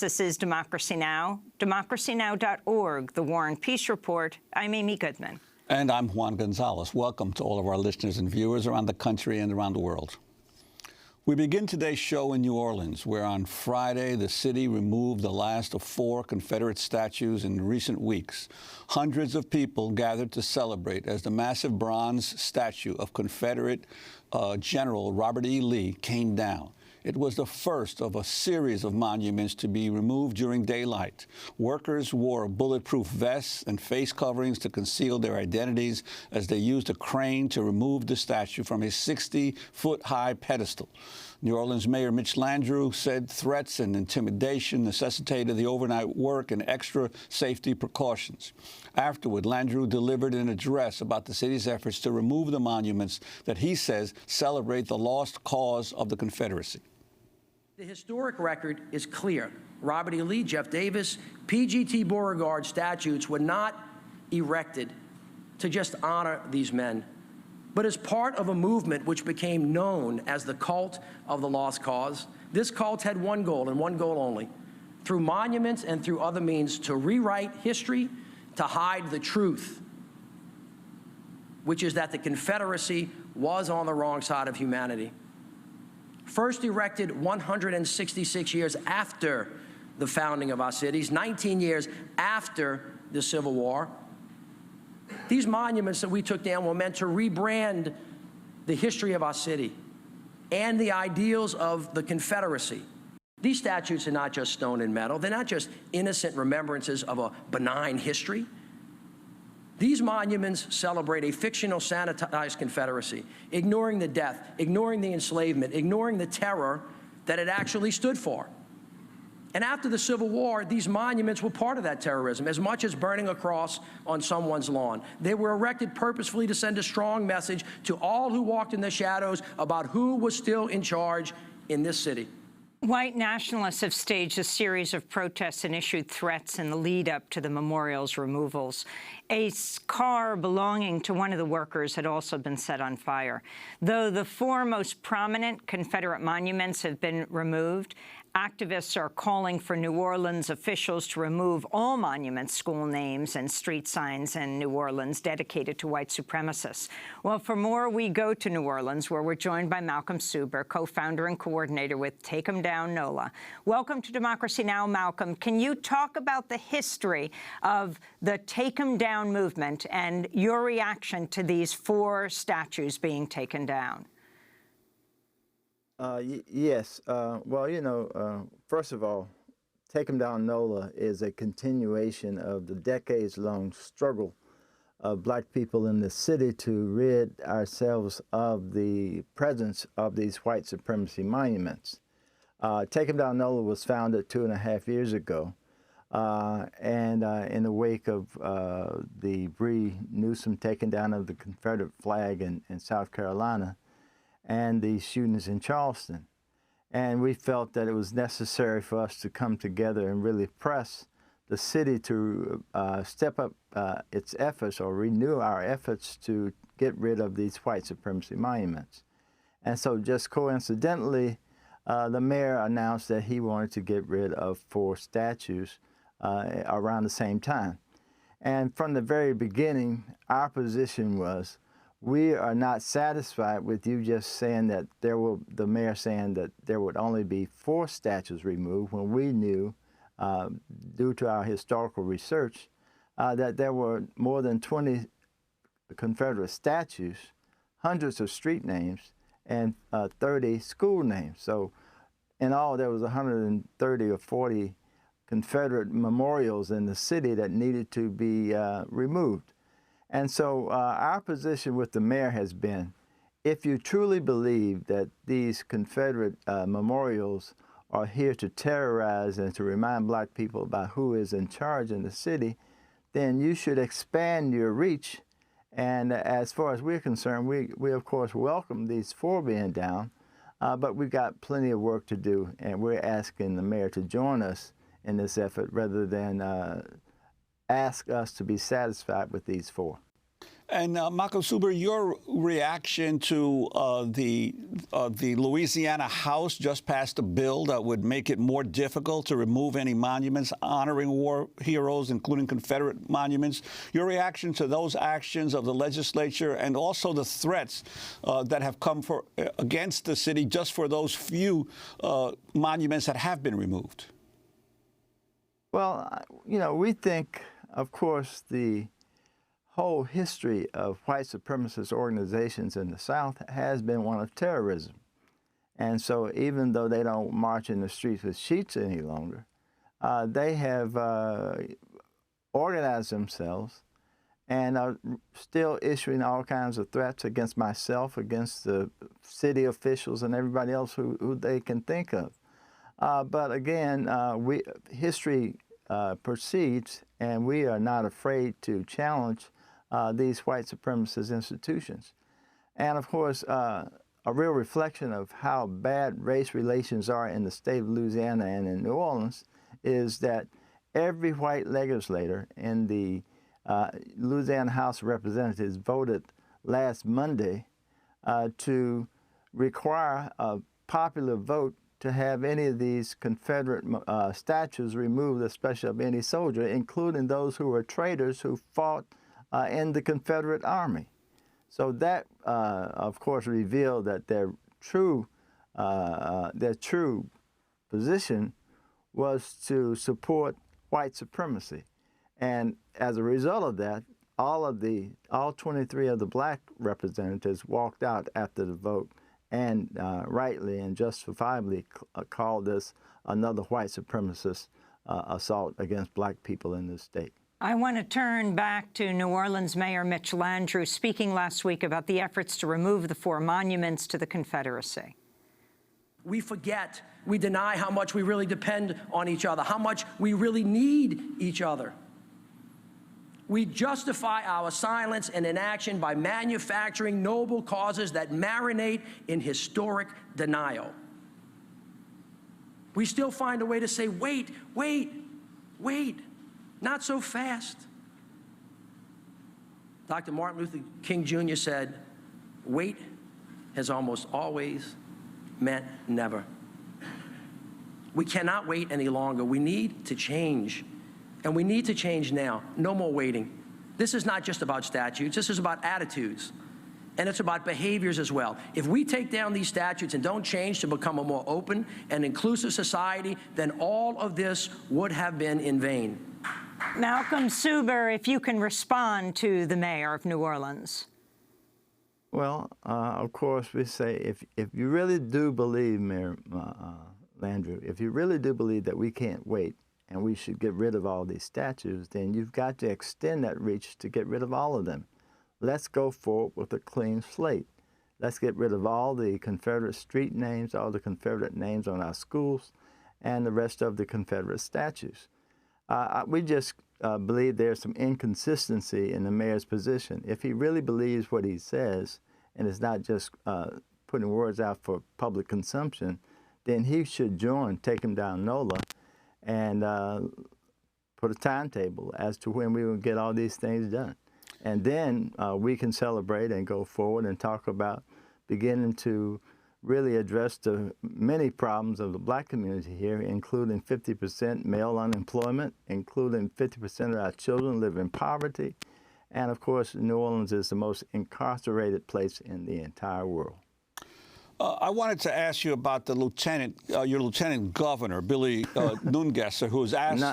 This is Democracy Now!, democracynow.org, The War and Peace Report. I'm Amy Goodman. And I'm Juan Gonzalez. Welcome to all of our listeners and viewers around the country and around the world. We begin today's show in New Orleans, where on Friday the city removed the last of 4 Confederate statues in recent weeks. Hundreds of people gathered to celebrate as the massive bronze statue of Confederate General Robert E. Lee came down. It was the first of a series of monuments to be removed during daylight. Workers wore bulletproof vests and face coverings to conceal their identities as they used a crane to remove the statue from a 60-foot-high pedestal. New Orleans Mayor Mitch Landrieu said threats and intimidation necessitated the overnight work and extra safety precautions. Afterward, Landrieu delivered an address about the city's efforts to remove the monuments that he says celebrate the lost cause of the Confederacy. The historic record is clear. Robert E. Lee, Jeff Davis, P.G.T. Beauregard statues were not erected to just honor these men, but as part of a movement which became known as the cult of the lost cause. This cult had one goal and one goal only: through monuments and through other means to rewrite history, to hide the truth, which is that the Confederacy was on the wrong side of humanity. First erected 166 years after the founding of our cities, 19 years after the Civil War. These monuments that we took down were meant to rebrand the history of our city and the ideals of the Confederacy. These statues are not just stone and metal. They're not just innocent remembrances of a benign history. These monuments celebrate a fictional, sanitized Confederacy, ignoring the death, ignoring the enslavement, ignoring the terror that it actually stood for. And after the Civil War, these monuments were part of that terrorism, as much as burning a cross on someone's lawn. They were erected purposefully to send a strong message to all who walked in the shadows about who was still in charge in this city. White nationalists have staged a series of protests and issued threats in the lead-up to the memorial's removals. A car belonging to one of the workers had also been set on fire. Though the 4 most prominent Confederate monuments have been removed, activists are calling for New Orleans officials to remove all monuments, school names, and street signs in New Orleans dedicated to white supremacists. Well, for more, we go to New Orleans, where we're joined by Malcolm Suber, co-founder and coordinator with Take 'Em Down NOLA. Welcome to Democracy Now!, Malcolm. Can you talk about the history of the Take 'Em Down movement and your reaction to these 4 statues being taken down? Yes. Well, you know, first of all, Take 'Em Down NOLA is a continuation of the decades-long struggle of black people in the city to rid ourselves of the presence of these white supremacy monuments. Take 'Em Down NOLA was founded 2.5 years ago, and in the wake of the Bree Newsom taking down of the Confederate flag in South Carolina, and the shootings in Charleston. And we felt that it was necessary for us to come together and really press the city to step up its efforts, or renew our efforts, to get rid of these white supremacy monuments. And so just coincidentally, the mayor announced that he wanted to get rid of 4 statues around the same time. And from the very beginning, our position was, we are not satisfied with you just saying that the mayor saying that there would only be 4 statues removed, when we knew, due to our historical research, that there were more than 20 Confederate statues, hundreds of street names, and 30 school names. So in all, there was 130 or 40 Confederate memorials in the city that needed to be removed. And so our position with the mayor has been, if you truly believe that these Confederate memorials are here to terrorize and to remind black people about who is in charge in the city, then you should expand your reach. And as far as we're concerned, we of course welcome these 4 being down, but we've got plenty of work to do, and we're asking the mayor to join us in this effort rather than ask us to be satisfied with these 4. And Malcolm Suber, your reaction to the Louisiana House just passed a bill that would make it more difficult to remove any monuments honoring war heroes, including Confederate monuments. Your reaction to those actions of the legislature and also the threats that have come against the city just for those few monuments that have been removed? Well, you know, we think, of course, the whole history of white supremacist organizations in the South has been one of terrorism. And so even though they don't march in the streets with sheets any longer, they have organized themselves and are still issuing all kinds of threats against myself, against the city officials and everybody else who they can think of. But again, history proceeds, and we are not afraid to challenge these white supremacist institutions. And of course, a real reflection of how bad race relations are in the state of Louisiana and in New Orleans is that every white legislator in the Louisiana House of Representatives voted last Monday to require a popular vote to have any of these Confederate statues removed, especially of any soldier, including those who were traitors who fought in the Confederate Army. So that, of course, revealed that their true position was to support white supremacy. And as a result of that, all 23 of the black representatives walked out after the vote and rightly and justifiably called this another white supremacist assault against black people in this state. I want to turn back to New Orleans Mayor Mitch Landrieu speaking last week about the efforts to remove the 4 monuments to the Confederacy. We forget, we deny how much we really depend on each other, how much we really need each other. We justify our silence and inaction by manufacturing noble causes that marinate in historic denial. We still find a way to say, wait, wait, wait. Not so fast. Dr. Martin Luther King Jr. said, wait has almost always meant never. We cannot wait any longer. We need to change, and we need to change now. No more waiting. This is not just about statutes. This is about attitudes, and it's about behaviors as well. If we take down these statutes and don't change to become a more open and inclusive society, then all of this would have been in vain. Malcolm Suber, if you can respond to the mayor of New Orleans. Well, of course, we say if you really do believe, Mayor Landrieu, if you really do believe that we can't wait and we should get rid of all these statues, then you've got to extend that reach to get rid of all of them. Let's go forward with a clean slate. Let's get rid of all the Confederate street names, all the Confederate names on our schools, and the rest of the Confederate statues. We just believe there's some inconsistency in the mayor's position. If he really believes what he says, and is not just putting words out for public consumption, then he should join Take Him Down NOLA and put a timetable as to when we will get all these things done. And then we can celebrate and go forward and talk about beginning to really address the many problems of the black community here, including 50% male unemployment, including 50% of our children live in poverty. And of course, New Orleans is the most incarcerated place in the entire world. I wanted to ask you about the your lieutenant governor, Billy Nungesser, who's asked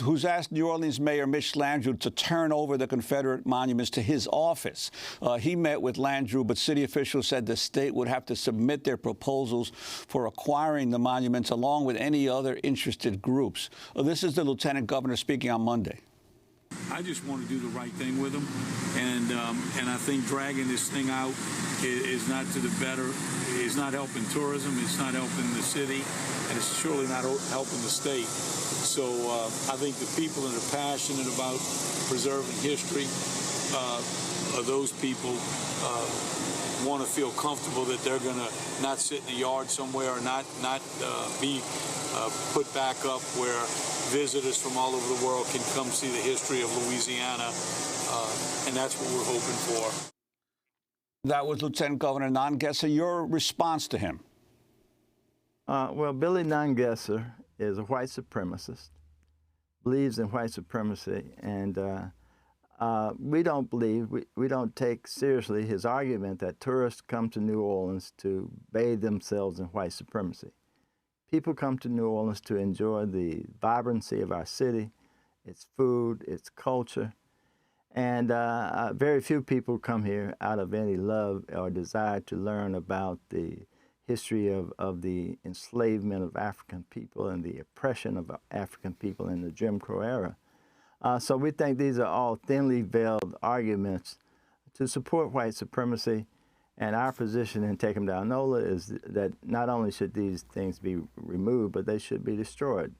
who's asked New Orleans Mayor Mitch Landrieu to turn over the Confederate monuments to his office. He met with Landrieu, but city officials said the state would have to submit their proposals for acquiring the monuments along with any other interested groups. This is the lieutenant governor speaking on Monday. I just want to do the right thing with them, and I think dragging this thing out is not to the better. It's not helping tourism. It's not helping the city, and it's surely not helping the state. So I think the people that are passionate about preserving history, those people want to feel comfortable that they're going to not sit in a yard somewhere or not be put back up where visitors from all over the world can come see the history of Louisiana, and that's what we're hoping for. That was Lieutenant Governor Nungesser. Your response to him? Well, Billy Nungesser is a white supremacist, believes in white supremacy, and we don't take seriously his argument that tourists come to New Orleans to bathe themselves in white supremacy. People come to New Orleans to enjoy the vibrancy of our city, its food, its culture, and very few people come here out of any love or desire to learn about the history of the enslavement of African people and the oppression of African people in the Jim Crow era. So we think these are all thinly veiled arguments to support white supremacy, and our position in Take 'em Down NOLA is that not only should these things be removed, but they should be destroyed.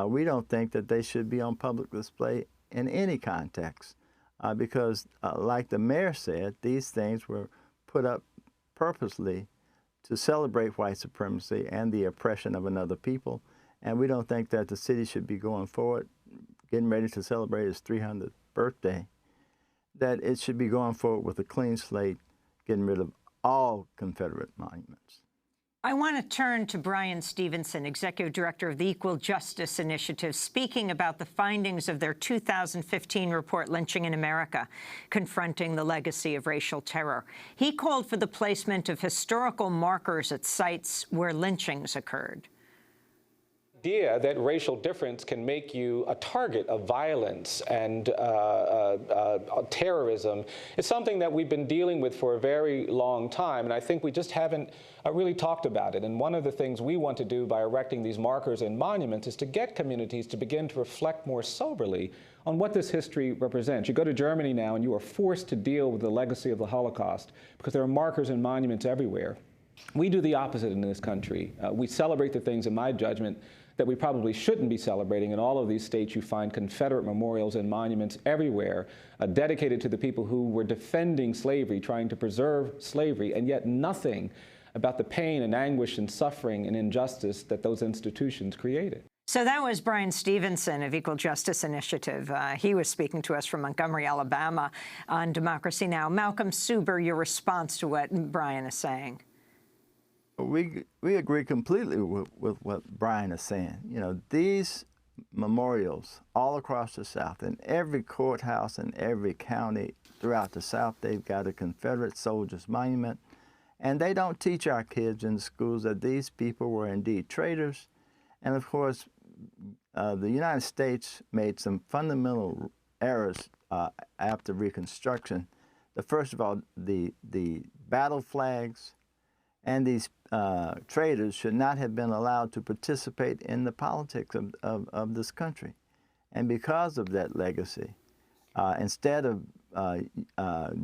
We don't think that they should be on public display in any context. Because, like the mayor said, these things were put up purposely to celebrate white supremacy and the oppression of another people. And we don't think that the city should be going forward, getting ready to celebrate its 300th birthday, that it should be going forward with a clean slate, getting rid of all Confederate monuments. I want to turn to Bryan Stevenson, Executive Director of the Equal Justice Initiative, speaking about the findings of their 2015 report, Lynching in America, Confronting the Legacy of Racial Terror. He called for the placement of historical markers at sites where lynchings occurred. The idea that racial difference can make you a target of violence and terrorism is something that we've been dealing with for a very long time, and I think we just haven't really talked about it. And one of the things we want to do by erecting these markers and monuments is to get communities to begin to reflect more soberly on what this history represents. You go to Germany now and you are forced to deal with the legacy of the Holocaust because there are markers and monuments everywhere. We do the opposite in this country. We celebrate the things, in my judgment, that we probably shouldn't be celebrating. In all of these states, you find Confederate memorials and monuments everywhere dedicated to the people who were defending slavery, trying to preserve slavery, and yet nothing about the pain and anguish and suffering and injustice that those institutions created. So that was Bryan Stevenson of Equal Justice Initiative. He was speaking to us from Montgomery, Alabama on Democracy Now! Malcolm Suber, your response to what Bryan is saying. We agree completely with what Bryan is saying. You know, these memorials all across the South, in every courthouse in every county throughout the South, they've got a Confederate soldiers monument. And they don't teach our kids in the schools that these people were indeed traitors. And of course, the United States made some fundamental errors after Reconstruction. First of all, the battle flags and these traitors should not have been allowed to participate in the politics of this country. And because of that legacy, instead of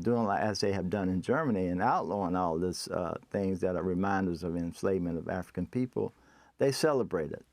doing as they have done in Germany and outlawing all these things that are reminders of enslavement of African people, they celebrate it.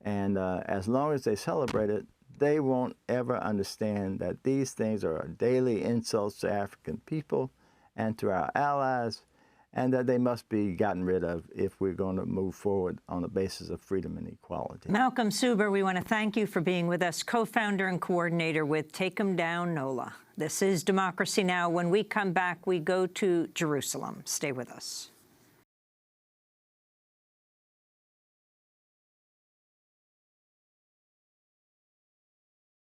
And as long as they celebrate it, they won't ever understand that these things are daily insults to African people and to our allies, and that they must be gotten rid of if we're going to move forward on the basis of freedom and equality. Malcolm Suber, we want to thank you for being with us, co-founder and coordinator with Take 'em Down NOLA. This is Democracy Now! When we come back, we go to Jerusalem. Stay with us.